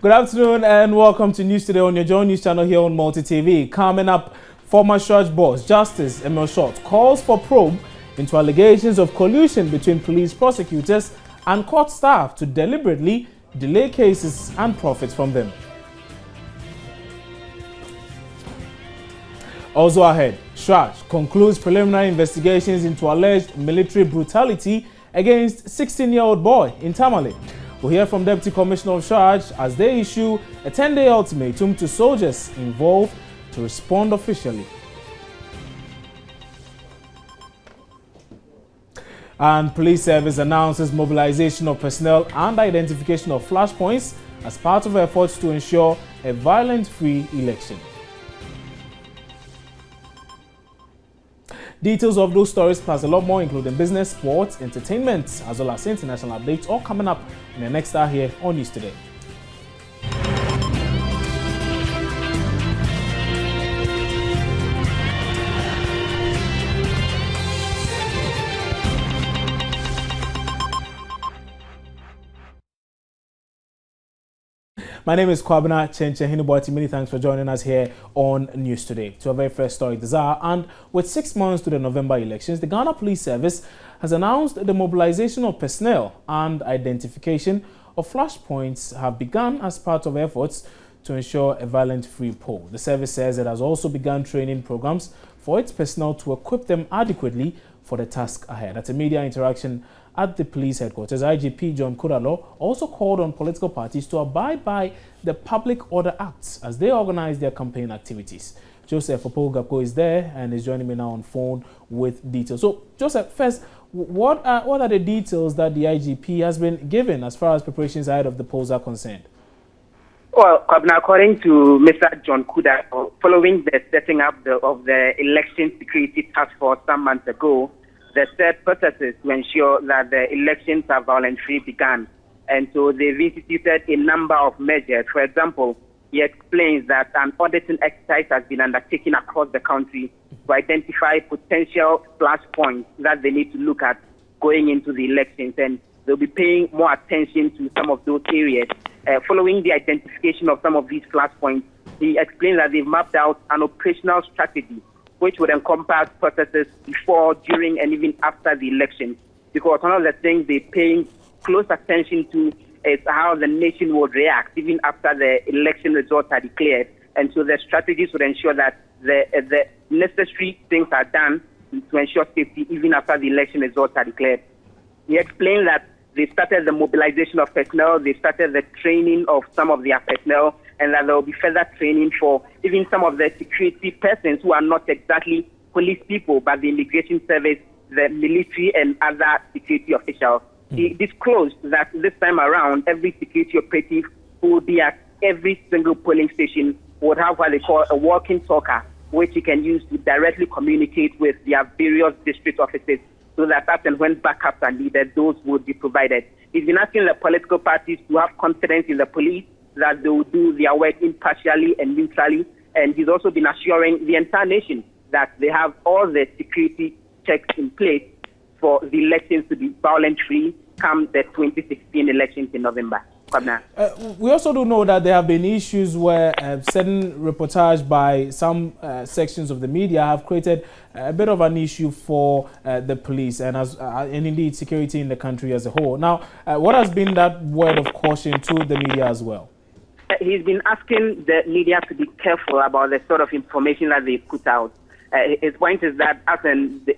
Good afternoon and welcome to News Today on your Joy News channel here on Multi TV. Coming up, former church boss Justice Emil Short calls for probe into allegations of collusion between police prosecutors and court staff to deliberately delay cases and profit from them. Also ahead, Shraj concludes preliminary investigations into alleged military brutality against 16-year-old boy in Tamale. We'll hear from Deputy Commissioner of Charge as they issue a 10-day ultimatum to soldiers involved to respond officially. And police service announces mobilization of personnel and identification of flashpoints as part of efforts to ensure a violent-free election. Details of those stories plus a lot more, including business, sports, entertainment, as well as international updates, all coming up in the next hour here on News Today. My name is Kwabena Chenche Hinuboti. Many thanks for joining us here on News Today. To our very first story this hour, and with 6 months to the November elections, the Ghana Police Service has announced the mobilization of personnel and identification of flashpoints have begun as part of efforts to ensure a violent-free poll. The service says it has also begun training programs for its personnel to equip them adequately for the task ahead. At a media interaction at the police headquarters, IGP John Kudalo also called on political parties to abide by the Public Order Acts as they organize their campaign activities. Joseph Opogapko is there and is joining me now on phone with details. So, Joseph, first, what are the details that the IGP has been given as far as preparations ahead of the polls are concerned? Well, according to Mr. John Kudalo, following the setting up of the Election Security Task Force some months ago, the set processes to ensure that the elections are violent-free began. And so they've instituted a number of measures. For example, he explains that an auditing exercise has been undertaken across the country to identify potential flashpoints that they need to look at going into the elections. And they'll be paying more attention to some of those areas. Following the identification of some of these flashpoints, he explains that they've mapped out an operational strategy which would encompass processes before, during, and even after the election. Because one of the things they're paying close attention to is how the nation would react even after the election results are declared. And so the strategies would ensure that the necessary things are done to ensure safety even after the election results are declared. He explained that they started the mobilization of personnel, they started the training of some of their personnel, and that there will be further training for even some of the security persons who are not exactly police people, but the immigration service, the military, and other security officials. He disclosed that this time around, every security operative who will be at every single polling station would have what they call a walking talker, which he can use to directly communicate with their various district offices, so that as and when backups are needed, those would be provided. He's been asking the political parties to have confidence in the police, that they will do their work impartially and neutrally. And he's also been assuring the entire nation that they have all the security checks in place for the elections to be violent-free come the 2016 elections in November. We also do know that there have been issues where certain reportage by some sections of the media have created a bit of an issue for the police and indeed security in the country as a whole. Now, what has been that word of caution to the media as well? He's been asking the media to be careful about the sort of information that they put out. His point is that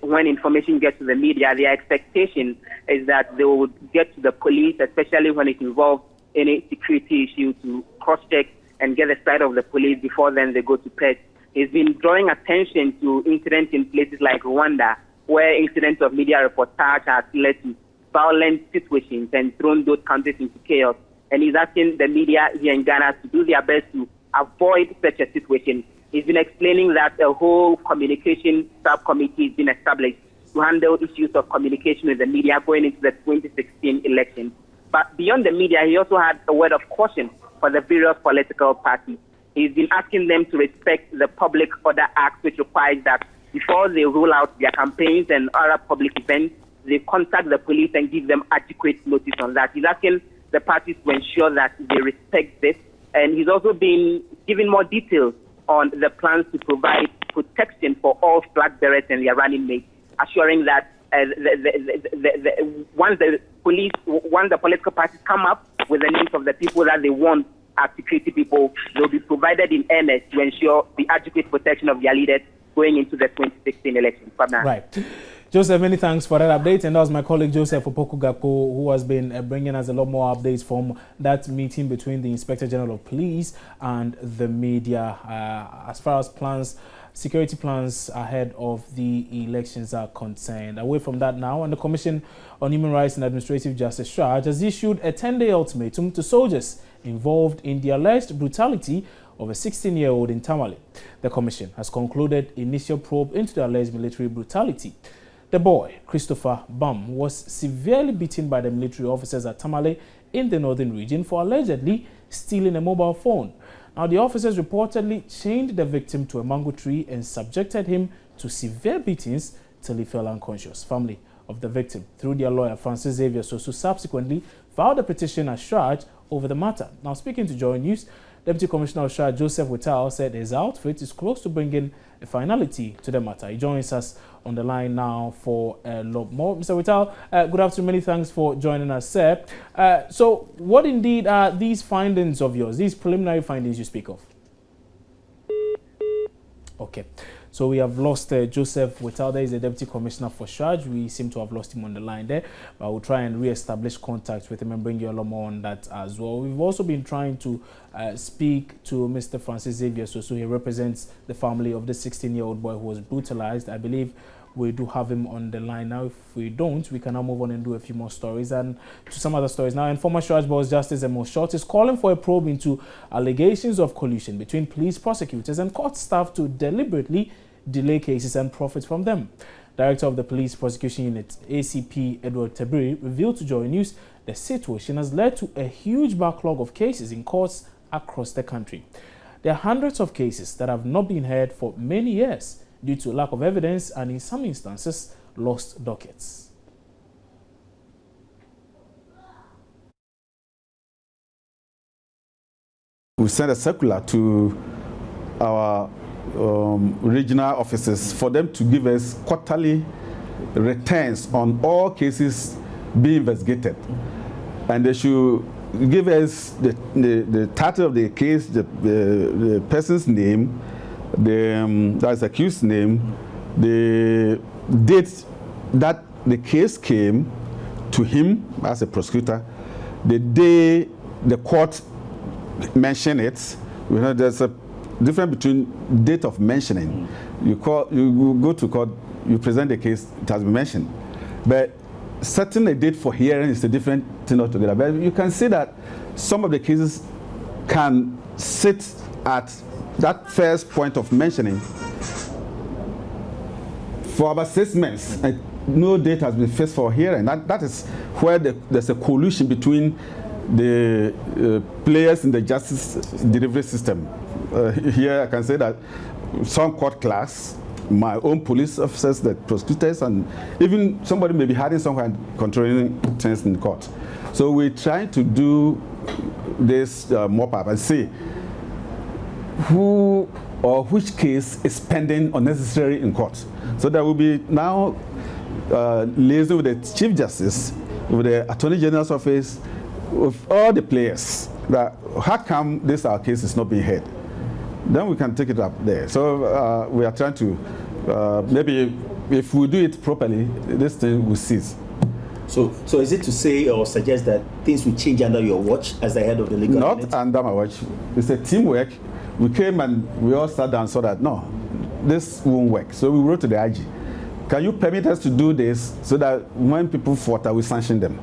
when information gets to the media, their expectation is that they would get to the police, especially when it involves any security issue, to cross-check and get the side of the police before then they go to press. He's been drawing attention to incidents in places like Rwanda, where incidents of media reportage have led to violent situations and thrown those countries into chaos. And he's asking the media here in Ghana to do their best to avoid such a situation. He's been explaining that a whole communication subcommittee has been established to handle issues of communication with the media going into the 2016 election. But beyond the media, he also had a word of caution for the various political parties. He's been asking them to respect the Public Order Act, which requires that before they roll out their campaigns and other public events, they contact the police and give them adequate notice on that. He's asking the parties to ensure that they respect this And he's also been given more details on the plans to provide protection for all flag bearers and their running mates, assuring that once the political parties come up with the names of the people that they want as security people, they'll be provided in earnest to ensure the adequate protection of their leaders going into the 2016 elections. Right. Joseph, many thanks for that update. And that was my colleague Joseph Opoku-Gakpo, who has been bringing us a lot more updates from that meeting between the Inspector General of Police and the media as far as plans, security plans ahead of the elections are concerned. Away from that now, and the Commission on Human Rights and Administrative Justice, SHAJ, has issued a 10-day ultimatum to soldiers involved in the alleged brutality of a 16-year-old in Tamale. The Commission has concluded initial probe into the alleged military brutality. The boy, Christopher Bam, was severely beaten by the military officers at Tamale in the northern region for allegedly stealing a mobile phone. Now, the officers reportedly chained the victim to a mango tree and subjected him to severe beatings till he fell unconscious. Family of the victim, through their lawyer, Francis Xavier Sosu, subsequently filed a petition at SHAJ over the matter. Now, speaking to Joy News, Deputy Commissioner of SHAJ, Joseph Whittal, said his outfit is close to bringing a finality to the matter. He joins us on the line now for a lot more. Mr. Whittal, good afternoon. Many thanks for joining us, sir. So what indeed are these findings of yours, these preliminary findings you speak of? Okay. So we have lost Joseph Whittal. There is a Deputy Commissioner for SHAJ. We seem to have lost him on the line there. But we'll try and re-establish contact with him and bring you a lot more on that as well. We've also been trying to speak to Mr. Francis Xavier Sosu. He represents the family of the 16-year-old boy who was brutalized. I believe we do have him on the line now. If we don't, we can now move on and do a few more stories and to some other stories now. And former SHAJ boss Justice Emo Short is calling for a probe into allegations of collusion between police, prosecutors and court staff to deliberately delay cases and profit from them. Director of the Police Prosecution Unit, ACP Edward Tabiri, revealed to Joy News the situation has led to a huge backlog of cases in courts across the country. There are hundreds of cases that have not been heard for many years due to lack of evidence and, in some instances, lost dockets. We sent a circular to our regional offices for them to give us quarterly returns on all cases being investigated. And they should give us the title of the case, the person's name, that's accused name, the date that the case came to him as a prosecutor, the day the court mentioned it. You know, there's a difference between date of mentioning. You go to court, you present the case, it has been mentioned. But setting a date for hearing is a different thing altogether. But you can see that some of the cases can sit at that first point of mentioning for about 6 months, and no date has been fixed for hearing. That is where there's a collusion between the players in the justice delivery system. Here I can say that some court clerks, my own police officers, the prosecutors, and even somebody may be hiding somewhere and controlling things in court. So we try to do this mop up and see who or which case is pending unnecessary in court. So that will be now liaising with the Chief Justice, with the Attorney General's office, with all the players, that how come this our case is not being heard? Then we can take it up there. So we are trying to, maybe if we do it properly, this thing will cease. So is it to say or suggest that things will change under your watch as the head of the legal Not unit? under my watch. It's a teamwork. We came and we all sat down and saw that, no, this won't work. So we wrote to the IG, can you permit us to do this so that when people fought, we sanction them?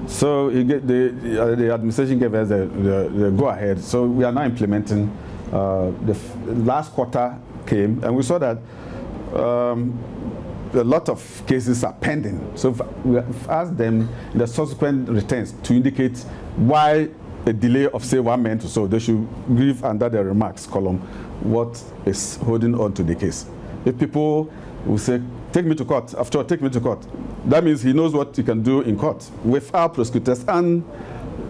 So the administration gave us the go-ahead. So we are now implementing. The last quarter came, and we saw that a lot of cases are pending. So we asked them in the subsequent returns to indicate why a delay of, say, 1 month or so. They should give under the remarks column what is holding on to the case. If people will say, take me to court, after all, take me to court, that means he knows what he can do in court with our prosecutors and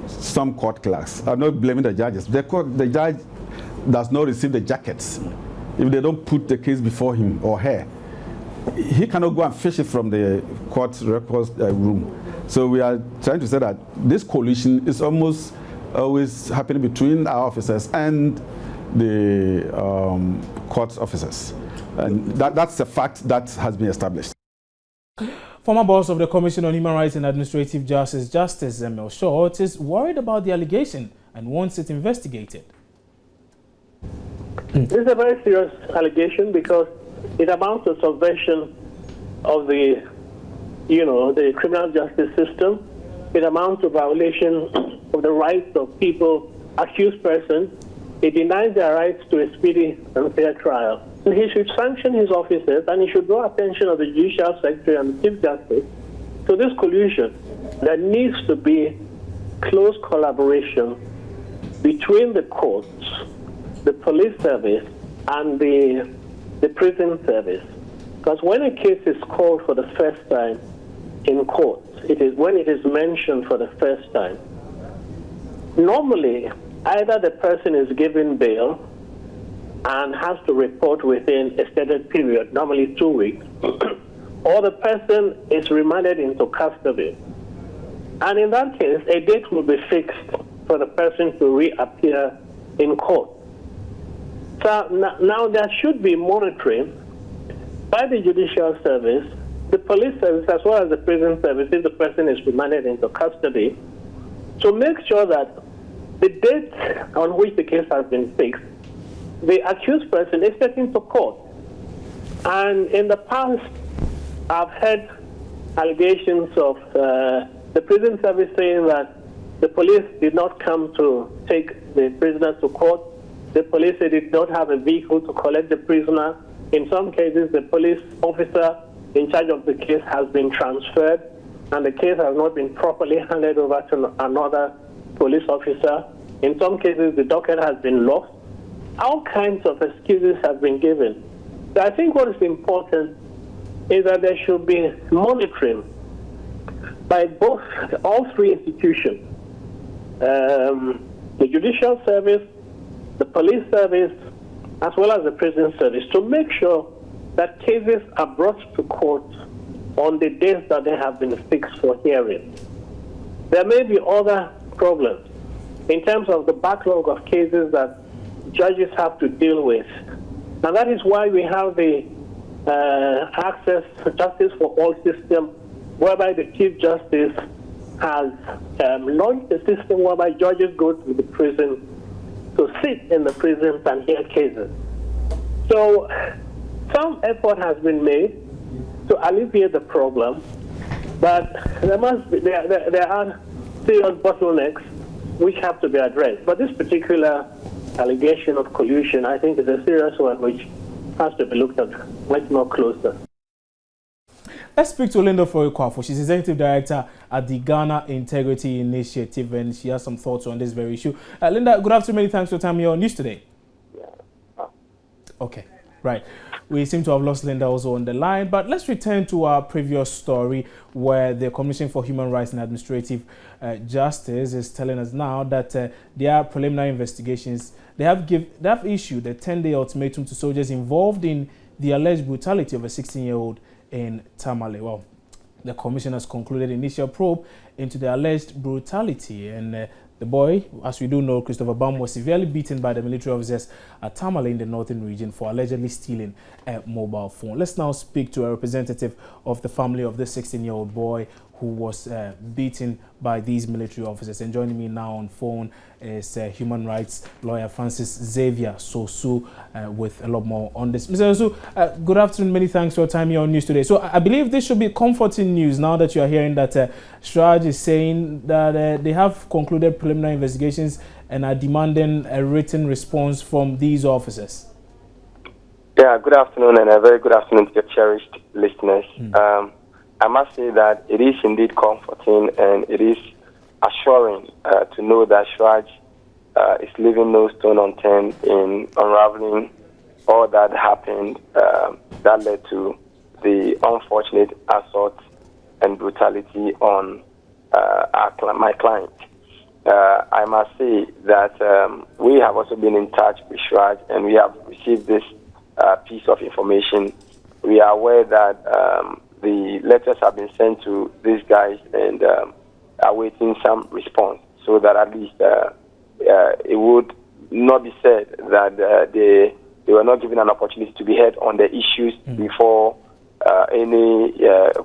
some court clerks. I'm not blaming the judges. The judge does not receive the jackets. If they don't put the case before him or her, he cannot go and fish it from the court records room. So we are trying to say that this collision is almost always happening between our officers and the court officers. And that's a fact that has been established. Former boss of the Commission on Human Rights and Administrative Justice, Justice Emil Short, is worried about the allegation and wants it investigated. This is a very serious allegation because it amounts to subversion of the criminal justice system. It amounts to violation of the rights of people, accused persons. It denies their rights to a speedy and fair trial. And he should sanction his officers, and he should draw attention of the Judicial Secretary and the Chief Justice to this collusion. There needs to be close collaboration between the courts, the police service, and the prison service. Because when a case is called for the first time in court, when it is mentioned for the first time, normally either the person is given bail and has to report within a stated period, normally 2 weeks, or the person is remanded into custody. And in that case, a date will be fixed for the person to reappear in court. So now there should be monitoring by the Judicial Service, the police service, as well as the prison service, if the person is remanded into custody, to make sure that the date on which the case has been fixed, the accused person is taken to court. And in the past, I've heard allegations of the prison service saying that the police did not come to take the prisoner to court. The police did not have a vehicle to collect the prisoner. In some cases, the police officer in charge of the case has been transferred, and the case has not been properly handed over to another police officer. In some cases, the docket has been lost. All kinds of excuses have been given. So I think what is important is that there should be monitoring by all three institutions, the Judicial Service, the Police Service, as well as the Prison Service, to make sure that cases are brought to court on the days that they have been fixed for hearing. There may be other problems in terms of the backlog of cases that judges have to deal with. And that is why we have the Access to Justice for All system, whereby the Chief Justice has launched a system whereby judges go to the prison to sit in the prisons and hear cases. So some effort has been made to alleviate the problem, but there are serious bottlenecks which have to be addressed. But this particular allegation of collusion, I think, is a serious one which has to be looked at much more closer. Let's speak to Linda Foykwafo. She's Executive Director at the Ghana Integrity Initiative, and she has some thoughts on this very issue. Linda, good afternoon. Many thanks for your time here on News Today. Okay, right. We seem to have lost Linda also on the line, but let's return to our previous story where the Commission for Human Rights and Administrative Justice is telling us now that their preliminary investigations, they have issued a 10-day ultimatum to soldiers involved in the alleged brutality of a 16-year-old in Tamale. Well, the commission has concluded initial probe into the alleged brutality, and the boy, as we do know, Christopher Bam, was severely beaten by the military officers at Tamale in the northern region for allegedly stealing a mobile phone. Let's now speak to a representative of the family of the 16-year-old boy who was beaten by these military officers. And joining me now on phone is human rights lawyer Francis Xavier Sosu with a lot more on this. Mr. Sosu, good afternoon. Many thanks for your time here on News Today. So I believe this should be comforting news now that you are hearing that Shraj is saying that they have concluded preliminary investigations and are demanding a written response from these officers. Yeah, good afternoon, and a very good afternoon to your cherished listeners. I must say that it is indeed comforting and it is assuring to know that Shraj is leaving no stone unturned in unraveling all that happened that led to the unfortunate assault and brutality on my client. I must say that we have also been in touch with Shraj, and we have received this piece of information. We are aware that the letters have been sent to these guys and awaiting some response, so that at least it would not be said that they were not given an opportunity to be heard on the issues before any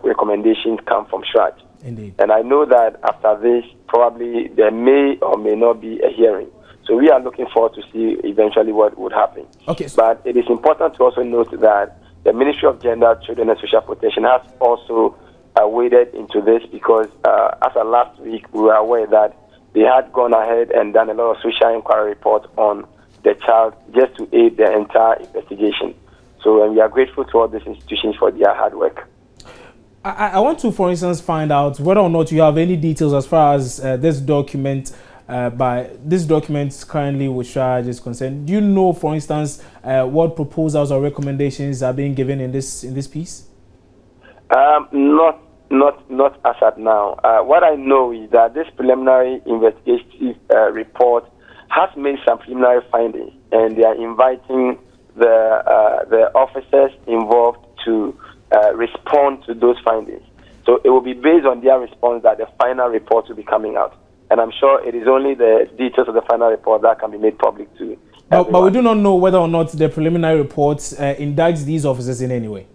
recommendations come from Shraj. Indeed. And I know that after this, probably there may or may not be a hearing. So we are looking forward to see eventually what would happen. Okay. But it is important to also note that the Ministry of Gender, Children and Social Protection has also waded into this, because as of last week, we were aware that they had gone ahead and done a lot of social inquiry reports on the child just to aid the entire investigation. So we are grateful to all these institutions for their hard work. I want to, for instance, find out whether or not you have any details as far as this document currently with Shraj is concerned. Do you know, for instance, what proposals or recommendations are being given in this piece? Not as at now. What I know is that this preliminary investigative report has made some preliminary findings, and they are inviting the officers involved to respond to those findings. So it will be based on their response that the final report will be coming out. And I'm sure it is only the details of the final report that can be made public to everyone. But we do not know whether or not the preliminary reports indicts these officers in any way.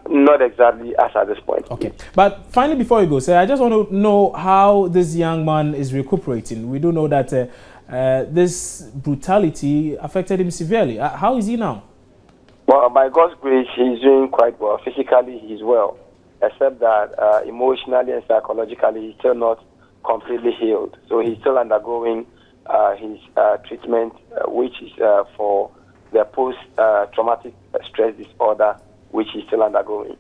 Not exactly as at this point. Okay. But finally, before you go, sir, I just want to know how this young man is recuperating. We do know that this brutality affected him severely. How is he now? Well, by God's grace, he's doing quite well. Physically, he's well, except that emotionally and psychologically, he's still not completely healed. So he's still undergoing his treatment, which is for the post-traumatic stress disorder, which he's still undergoing.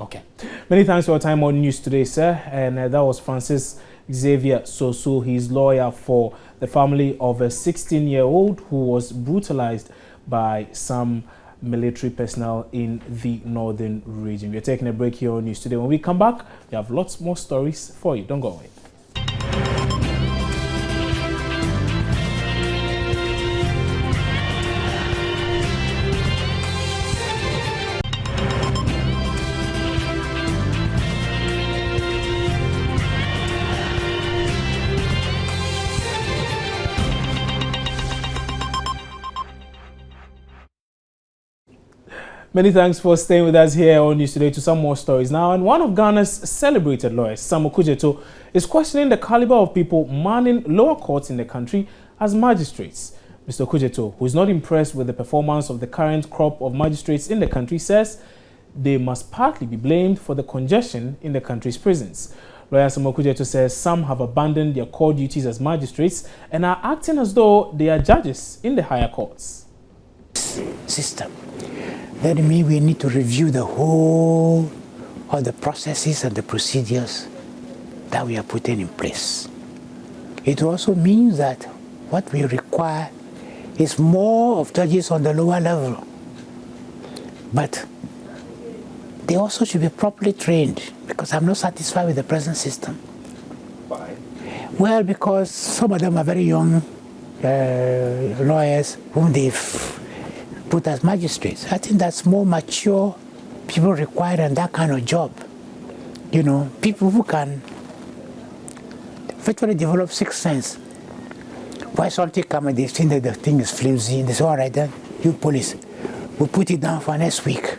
Okay. Many thanks for your time on News Today, sir. And that was Francis Xavier Sosu. He's lawyer for the family of a 16-year-old who was brutalized by some military personnel in the northern region. We're taking a break here on News Today. When we come back, we have lots more stories for you. Don't go away. Many thanks for staying with us here on News Today to some more stories now. And one of Ghana's celebrated lawyers, Sam Okujeto, is questioning the caliber of people manning lower courts in the country as magistrates. Mr. Okujeto, who is not impressed with the performance of the current crop of magistrates in the country, says they must partly be blamed for the congestion in the country's prisons. Lawyer Sam Okujeto says some have abandoned their core duties as magistrates and are acting as though they are judges in the higher courts. System. That means we need to review the whole of the processes and the procedures that we are putting in place. It also means that what we require is more of judges on the lower level. But they also should be properly trained, because I'm not satisfied with the present system. Why? Well, because some of them are very young lawyers whom they've put as magistrates. I think that's more mature people required in that kind of job. You know, people who can virtually develop sixth sense. Why something come and they've seen that the thing is flimsy, and they say, all right then, you police, we'll put it down for next week.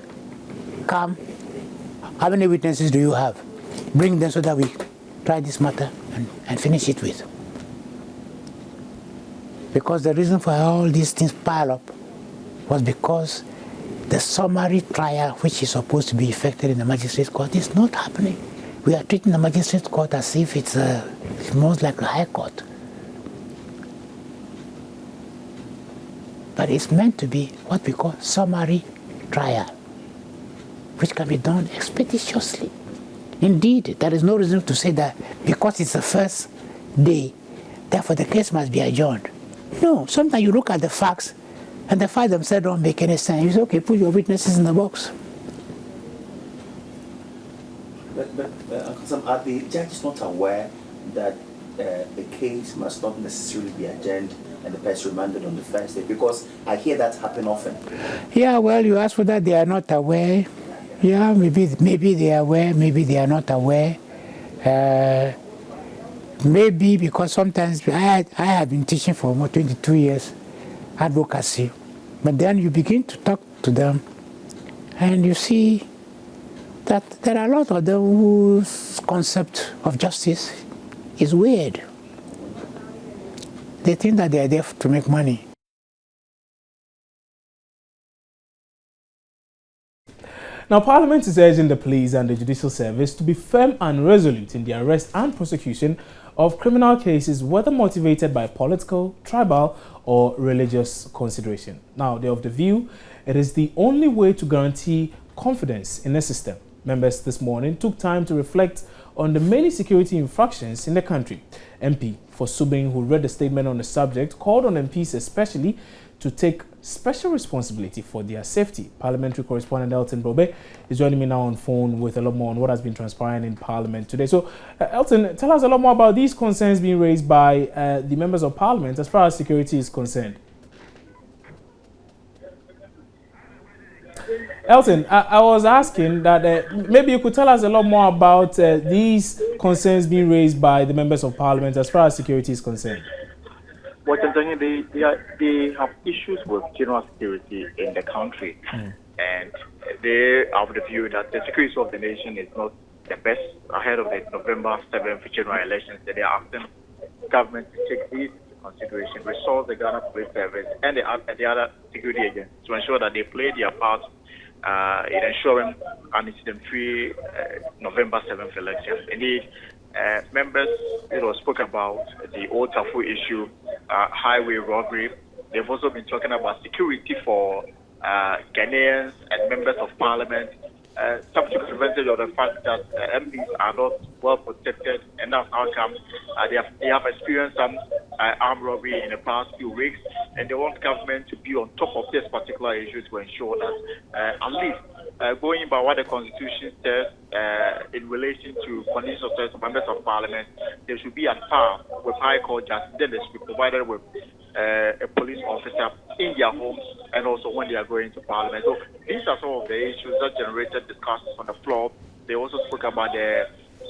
Come, how many witnesses do you have? Bring them so that we try this matter and finish it with. Because the reason for all these things pile up was because the summary trial, which is supposed to be effected in the magistrate court, is not happening. We are treating the magistrate court as if it's most like a high court. But it's meant to be what we call summary trial, which can be done expeditiously. Indeed, there is no reason to say that because it's the first day, therefore the case must be adjourned. No, sometimes you look at the facts, and the facts themselves don't make any sense. You say, okay, put your witnesses in the box. But are the judges not aware that the case must not necessarily be adjourned and the person remanded on the first day? Because I hear that happen often. Yeah, well, you ask for that, they are not aware. Yeah, maybe they are aware, maybe they are not aware. Maybe because sometimes I have been teaching for almost 22 years, advocacy. But then you begin to talk to them and you see that there are a lot of them whose concept of justice is weird. They think that they are there to make money. Now, Parliament is urging the police and the judicial service to be firm and resolute in the arrest and prosecution of criminal cases, whether motivated by political, tribal, or religious consideration. Now, they're of the view it is the only way to guarantee confidence in the system. Members this morning took time to reflect on the many security infractions in the country. MP for Subing, who read the statement on the subject, called on MPs especially to take special responsibility for their safety. Parliamentary correspondent Elton Brobe is joining me now on phone with a lot more on what has been transpiring in Parliament today. So, Elton, tell us a lot more about these concerns being raised by the members of Parliament as far as security is concerned. Elton, I was asking that maybe you could tell us a lot more about these concerns being raised by the members of Parliament as far as security is concerned. Well, they have issues with general security in the country, and they are of the view that the security of the nation is not the best ahead of the November 7th general elections. That they are asking government to take these into consideration, resource the Ghana Police Service and the other security agents to ensure that they play their part in ensuring an incident-free November 7th election. Indeed, members spoke about the old Tafu issue, highway robbery. They've also been talking about security for Ghanaians and members of parliament, subject to advantage of the fact that MPs are not well protected, and that's how come they have experienced some armed robbery in the past few weeks, and they want government to be on top of this particular issue to ensure that at least going by what the Constitution says in relation to conditions of members of parliament, they should be at par with High Court justice. Then they should be provided with a police officer in their homes and also when they are going to parliament. So these are some of the issues that generated discussions on the floor. They also spoke about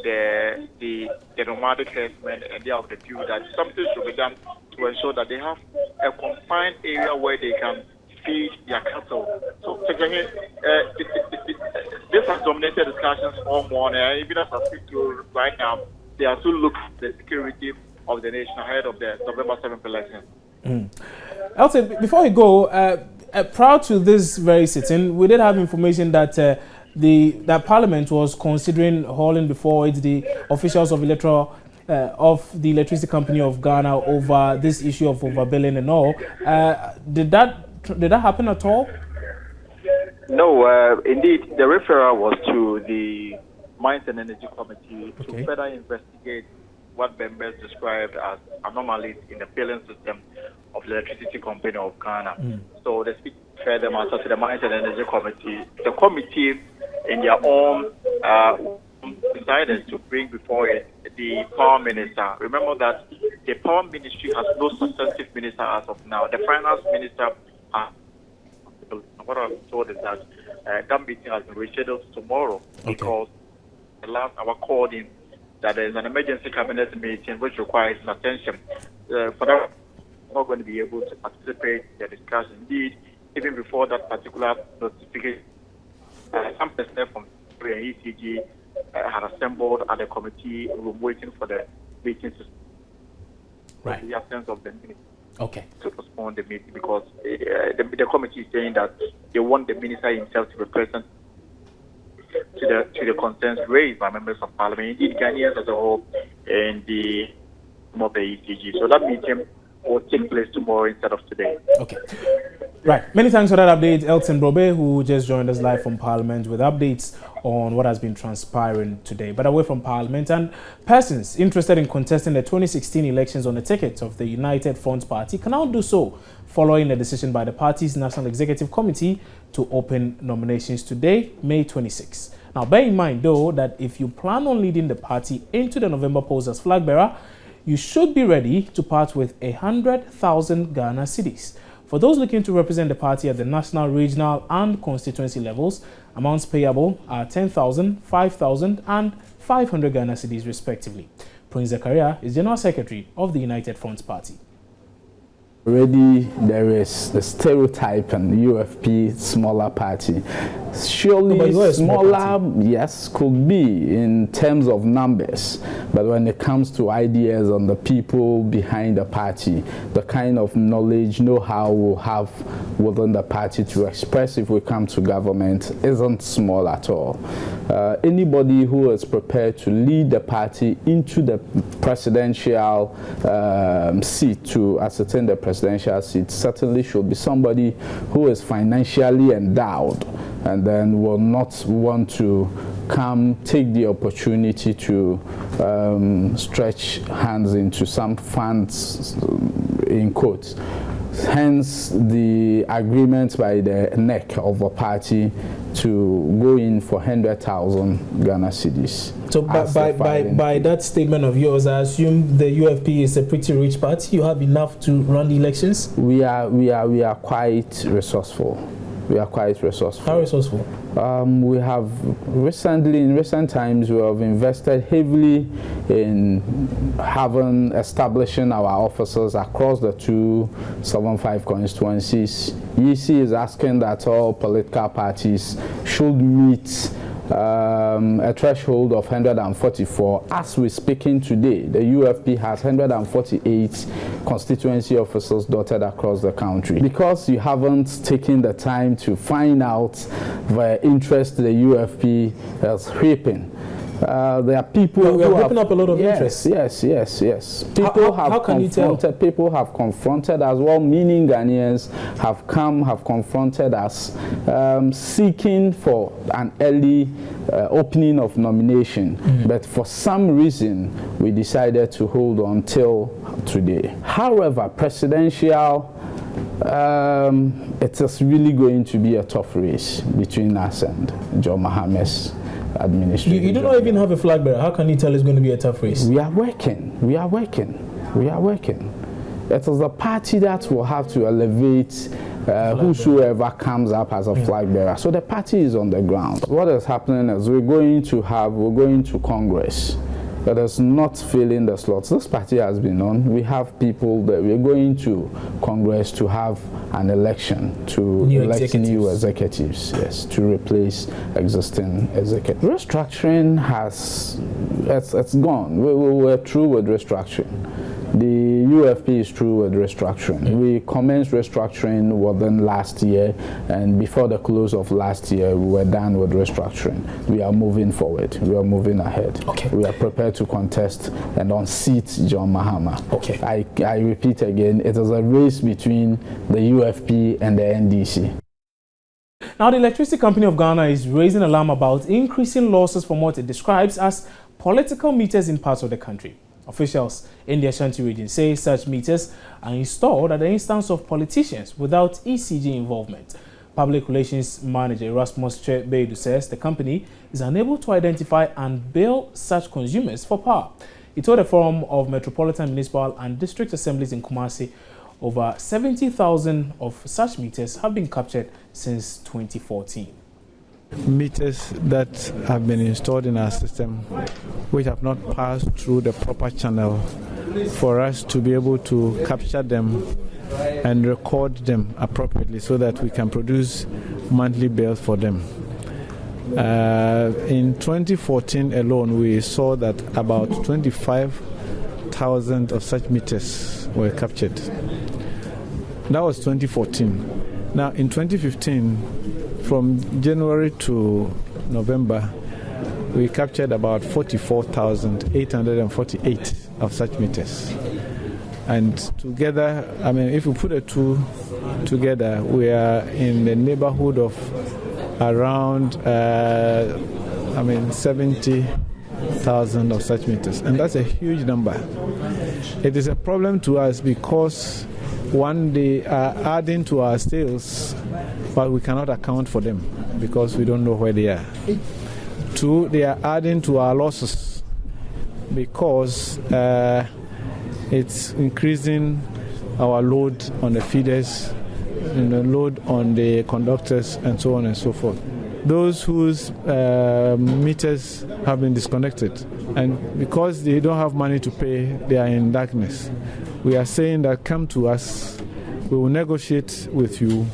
the nomadic herdsmen, and they are of the view that something should be done to ensure that they have a confined area where they can feed their cattle. So this has dominated discussions all morning. Even as I speak to you right now, they are still looking at the security of the nation ahead of the November 7th election. Elton, before you go, prior to this very sitting, we did have information that that Parliament was considering hauling before it the officials of the Electricity Company of Ghana over this issue of overbilling and all. Did that happen at all? No, indeed, the referral was to the Mines and Energy Committee to further investigate what members described as anomalies in the billing system of the Electricity Company of Ghana. So they speak further matter to the Mines and Energy Committee. The committee, in their own, decided to bring before it the Power Minister. Remember that the Power Ministry has no substantive minister as of now. The Finance Minister, what I'm told is that that meeting has been rescheduled tomorrow because the last hour called in that there is an emergency cabinet meeting which requires attention. For that, I'm not going to be able to participate in the discussion. Indeed, even before that particular notification, some personnel from ECG had assembled at the committee room waiting for the meeting to the absence of the minister to postpone the meeting because the committee is saying that they want the minister himself to be present to the concerns raised by members of parliament, indeed Ghanaians as a whole, and the ECG. So that meeting will take place tomorrow instead of today. Right. Many thanks for that update, Elton Brobe, who just joined us live from Parliament with updates on what has been transpiring today. But away from Parliament, and persons interested in contesting the 2016 elections on the ticket of the United Front Party can now do so following a decision by the party's National Executive Committee to open nominations today, May 26. Now, bear in mind, though, that if you plan on leading the party into the November polls as flag bearer, you should be ready to part with 100,000 Ghana cedis. For those looking to represent the party at the national, regional and constituency levels, amounts payable are 10,000, 5,000 and 500 Ghana cedis respectively. Prince Zakaria is General Secretary of the United Front Party. Already there is the stereotype and UFP smaller party. Surely smaller, yes, could be in terms of numbers, but when it comes to ideas and the people behind the party, the kind of knowledge, know-how we'll have within the party to express if we come to government isn't small at all. Anybody who is prepared to lead the party into the presidential seat, to ascertain the presidential seat, certainly should be somebody who is financially endowed and then will not want to take the opportunity to stretch hands into some funds, in quotes. Hence the agreement by the neck of the party to go in for 100,000 Ghana cedis. So by that statement of yours, I assume the UFP is a pretty rich party. You have enough to run the elections? We are quite resourceful. We are quite resourceful. How resourceful? We have in recent times, we have invested heavily in establishing our offices across the 275 constituencies. EC is asking that all political parties should meet a threshold of 144. As we're speaking today, the UFP has 148 constituency officers dotted across the country. Because you haven't taken the time to find out the interest the UFP is reaping. There are people who are ripping up a lot of interest. Yes. People have confronted us. Well, meaning Ghanaians have confronted us, seeking for an early opening of nomination. But for some reason, we decided to hold on till today. However, presidential, it is really going to be a tough race between us and John Mahama's administration. You do not even have a flag bearer. How can you tell it's going to be a tough race? We are working. It is the party that will have to elevate whosoever comes up as a flag bearer. So the party is on the ground. What is happening is we're going to Congress that is not filling the slots. This party has been on. We have people that we're going to Congress to have an election to elect new executives, yes, to replace existing executives. Restructuring it's gone. We're through with restructuring. The UFP is through with restructuring. We commenced restructuring within last year, and before the close of last year, we were done with restructuring. We are moving forward. We are moving ahead. Okay. We are prepared to contest and unseat John Mahama. Okay. I repeat again, it is a race between the UFP and the NDC. Now, the Electricity Company of Ghana is raising alarm about increasing losses from what it describes as political meters in parts of the country. Officials in the Ashanti region say such meters are installed at the instance of politicians without ECG involvement. Public Relations Manager Erasmus Beidu says the company is unable to identify and bill such consumers for power. He told a forum of Metropolitan Municipal and District Assemblies in Kumasi over 70,000 of such meters have been captured since 2014. Meters that have been installed in our system which have not passed through the proper channel for us to be able to capture them and record them appropriately so that we can produce monthly bills for them. In 2014 alone, we saw that about 25,000 of such meters were captured. That was 2014. Now in 2015, from January to November, we captured about 44,848 of such meters. And together, I mean, if we put the two together, we are in the neighborhood of around, 70,000 of such meters. And that's a huge number. It is a problem to us because, one, they are adding to our sales, but we cannot account for them because we don't know where they are. Two, they are adding to our losses because it's increasing our load on the feeders, and the load on the conductors, and so on and so forth. Those whose meters have been disconnected, and because they don't have money to pay, they are in darkness. We are saying that come to us, we will negotiate with you,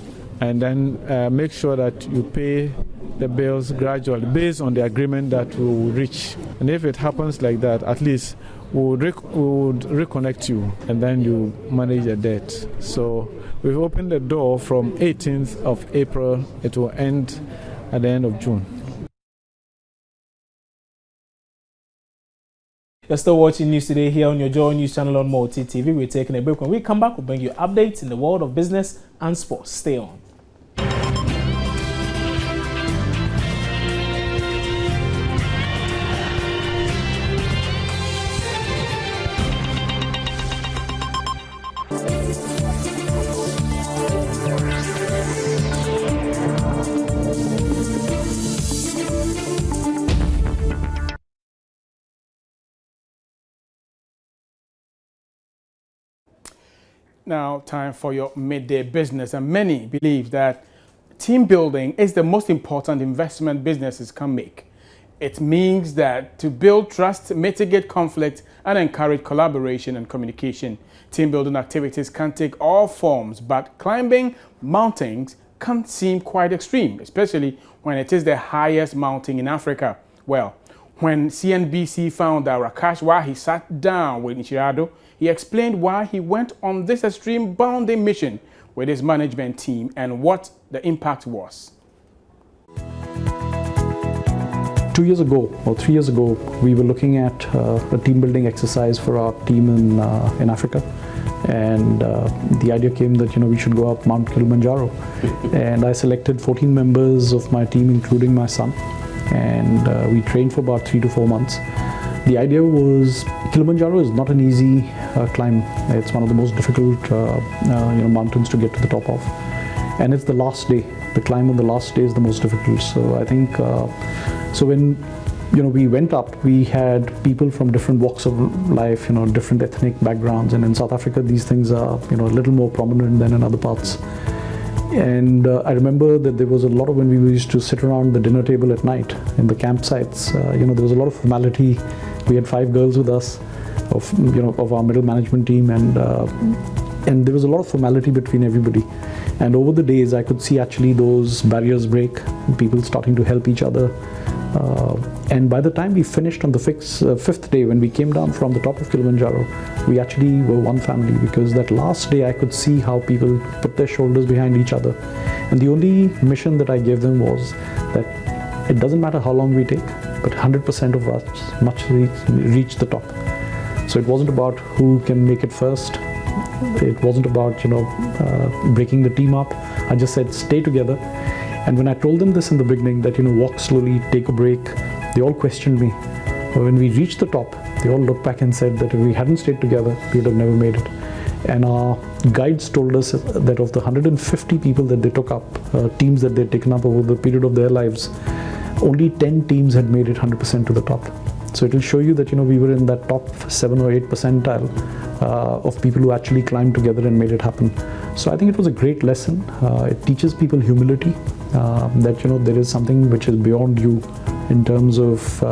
and then make sure that you pay the bills gradually based on the agreement that we will reach. And if it happens like that, at least we would reconnect you, and then you manage the debt. So we've opened the door from 18th of April. It will end at the end of June. You're still watching News Today here on your Joy News channel on Multi TV. We're taking a break. When we come back, we'll bring you updates in the world of business and sports. Stay on. Now, time for your midday business. And many believe that team building is the most important investment businesses can make. It means that to build trust, mitigate conflict, and encourage collaboration and communication. Team building activities can take all forms, but climbing mountains can seem quite extreme, especially when it is the highest mountain in Africa. Well, when CNBC found that Rakash, while he sat down with Nishirado, he explained why he went on this extreme bounding mission with his management team and what the impact was. 2 years ago or 3 years ago, we were looking at a team building exercise for our team in Africa, and the idea came that we should go up Mount Kilimanjaro, and I selected 14 members of my team, including my son, and we trained for about 3 to 4 months. The idea was Kilimanjaro is not an easy climb. It's one of the most difficult mountains to get to the top of, and it's the last day. The climb on the last day is the most difficult. So I think so when we went up, we had people from different walks of life, different ethnic backgrounds, and in South Africa these things are a little more prominent than in other parts. And I remember that there was a lot of, when we used to sit around the dinner table at night in the campsites, there was a lot of formality. We had 5 girls with us of our middle management team, and there was a lot of formality between everybody. And over the days, I could see actually those barriers break, people starting to help each other. And by the time we finished on the 5th day, when we came down from the top of Kilimanjaro, we actually were one family, because that last day I could see how people put their shoulders behind each other. And the only mission that I gave them was that it doesn't matter how long we take, but 100% of us must reach the top. So it wasn't about who can make it first. It wasn't about breaking the team up. I just said stay together. And when I told them this in the beginning, that walk slowly, take a break, they all questioned me. But when we reached the top, they all looked back and said that if we hadn't stayed together, we would have never made it. And our guides told us that of the 150 people that they took up, teams that they'd taken up over the period of their lives, only 10 teams had made it 100% to the top. So it will show you that we were in that top 7 or 8 percentile of people who actually climbed together and made it happen. So I think it was a great lesson. It teaches people humility, that there is something which is beyond you in terms of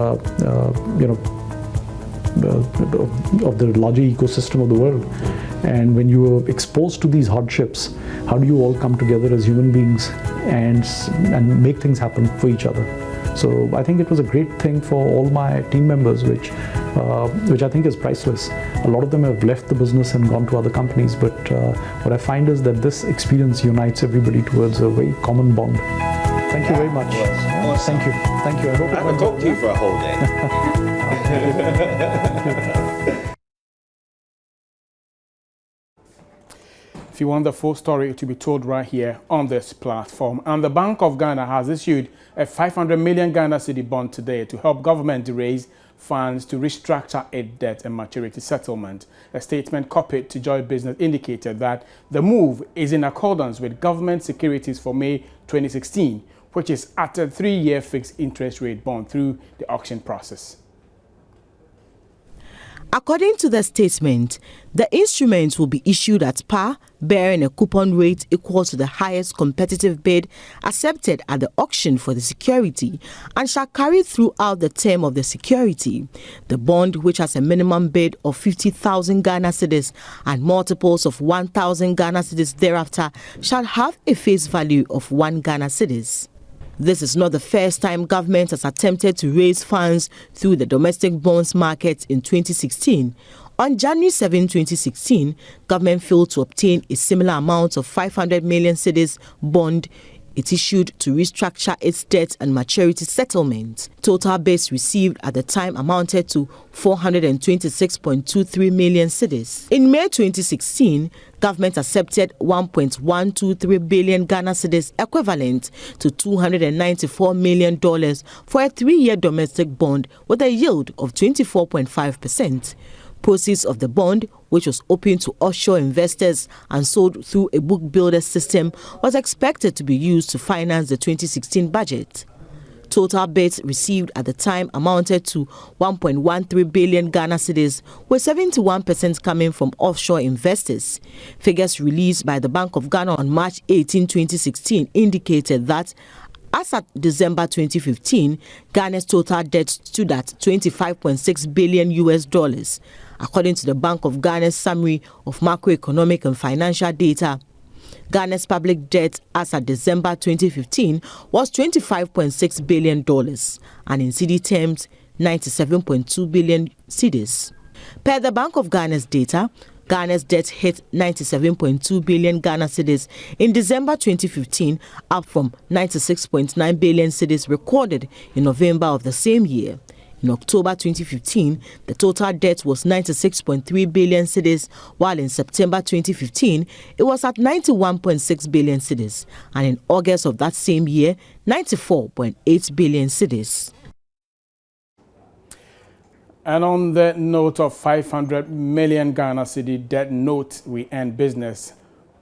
of the larger ecosystem of the world. And when you are exposed to these hardships, how do you all come together as human beings and make things happen for each other? So I think it was a great thing for all my team members, which I think is priceless. A lot of them have left the business and gone to other companies, but what I find is that this experience unites everybody towards a very common bond. Thank you very much. Awesome. Thank you. Thank you. I hope I haven't talked to you for a whole day. If you want the full story, to be told right here on this platform. And the Bank of Ghana has issued a 500 million Ghana cedi bond today to help government raise funds to restructure its debt and maturity settlement. A statement copied to Joy Business indicated that the move is in accordance with government securities for May 2016, which is at a 3-year fixed interest rate bond through the auction process. According to the statement, the instruments will be issued at par, bearing a coupon rate equal to the highest competitive bid accepted at the auction for the security and shall carry throughout the term of the security. The bond, which has a minimum bid of 50,000 Ghana cedis and multiples of 1,000 Ghana cedis thereafter, shall have a face value of 1 Ghana cedis. This is not the first time government has attempted to raise funds through the domestic bonds market in 2016. On January 7, 2016, government failed to obtain a similar amount of 500 million cedis bond it issued to restructure its debt and maturity settlement. Total bids received at the time amounted to 426.23 million cedis. In May 2016, government accepted 1.123 billion Ghana cedis, equivalent to $294 million, for a 3-year domestic bond with a yield of 24.5%. Proceeds of the bond, which was open to offshore investors and sold through a book builder system, was expected to be used to finance the 2016 budget. Total bids received at the time amounted to 1.13 billion Ghana cedis, with 71% coming from offshore investors. Figures released by the Bank of Ghana on March 18, 2016 indicated that as at December 2015, Ghana's total debt stood at $25.6 billion. According to the Bank of Ghana's summary of macroeconomic and financial data, Ghana's public debt as at December 2015 was $25.6 billion and in cedi terms, 97.2 billion cedis. Per the Bank of Ghana's data, Ghana's debt hit 97.2 billion Ghana cedis in December 2015, up from 96.9 billion cedis recorded in November of the same year. In October 2015, the total debt was 96.3 billion cedis, while in September 2015, it was at 91.6 billion cedis, and in August of that same year, 94.8 billion cedis. And on the note of 500 million Ghana cedi debt note, we end business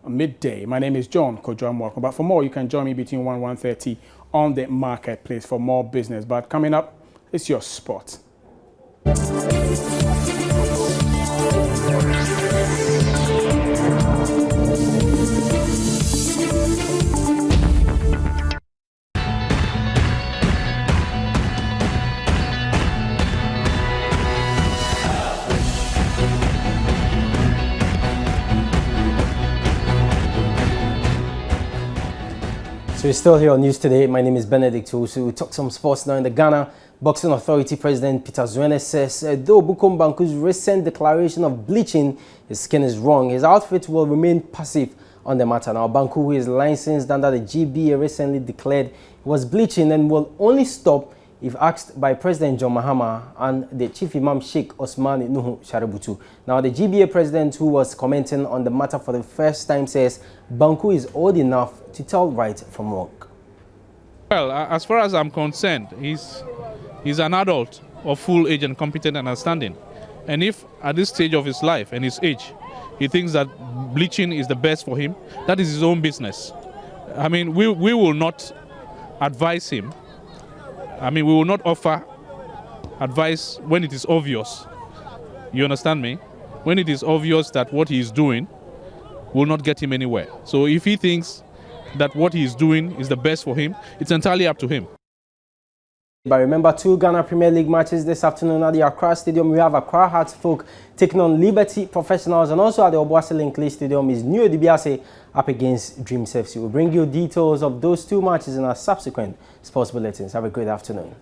midday. My name is John Kojo. But for more, you can join me between 1 and 1:30 on the marketplace for more business. But coming up, it's your sport. So we're still here on News Today. My name is Benedict Owusu. We talk some sports now in the Ghana Boxing Authority President Peter Zwene says though Bukom Banku's recent declaration of bleaching his skin is wrong, his outfit will remain passive on the matter. Now, Banku, who is licensed under the GBA, recently declared he was bleaching and will only stop if asked by President John Mahama and the Chief Imam Sheikh Osman Nuhu Shaributu. Now, the GBA president, who was commenting on the matter for the first time, says Banku is old enough to tell right from wrong. Well, as far as I'm concerned, he's an adult of full age and competent understanding. And if at this stage of his life and his age, he thinks that bleaching is the best for him, that is his own business. I mean, we will not advise him. I mean, we will not offer advice when it is obvious. You understand me? When it is obvious that what he is doing will not get him anywhere. So if he thinks that what he is doing is the best for him, it's entirely up to him. But remember, 2 Ghana Premier League matches this afternoon at the Accra Stadium. We have Accra Hearts Folk taking on Liberty Professionals, and also at the Obuasi Linkley Stadium is New Odibiase up against Dreams FC. We'll bring you details of those 2 matches in our subsequent sports bulletins. Have a great afternoon.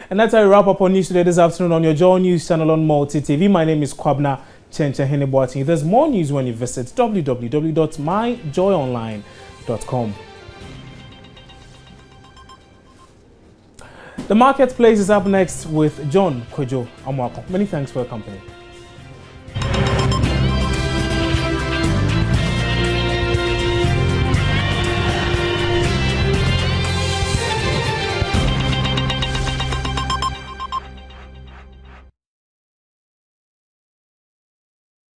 And that's how we wrap up on News Today this afternoon on your Joy News channel on Multi TV. My name is Kwabna Chencha. There's more news when you visit www.myjoyonline.com. The Marketplace is up next with John Kojo Amwako. Many thanks for your company.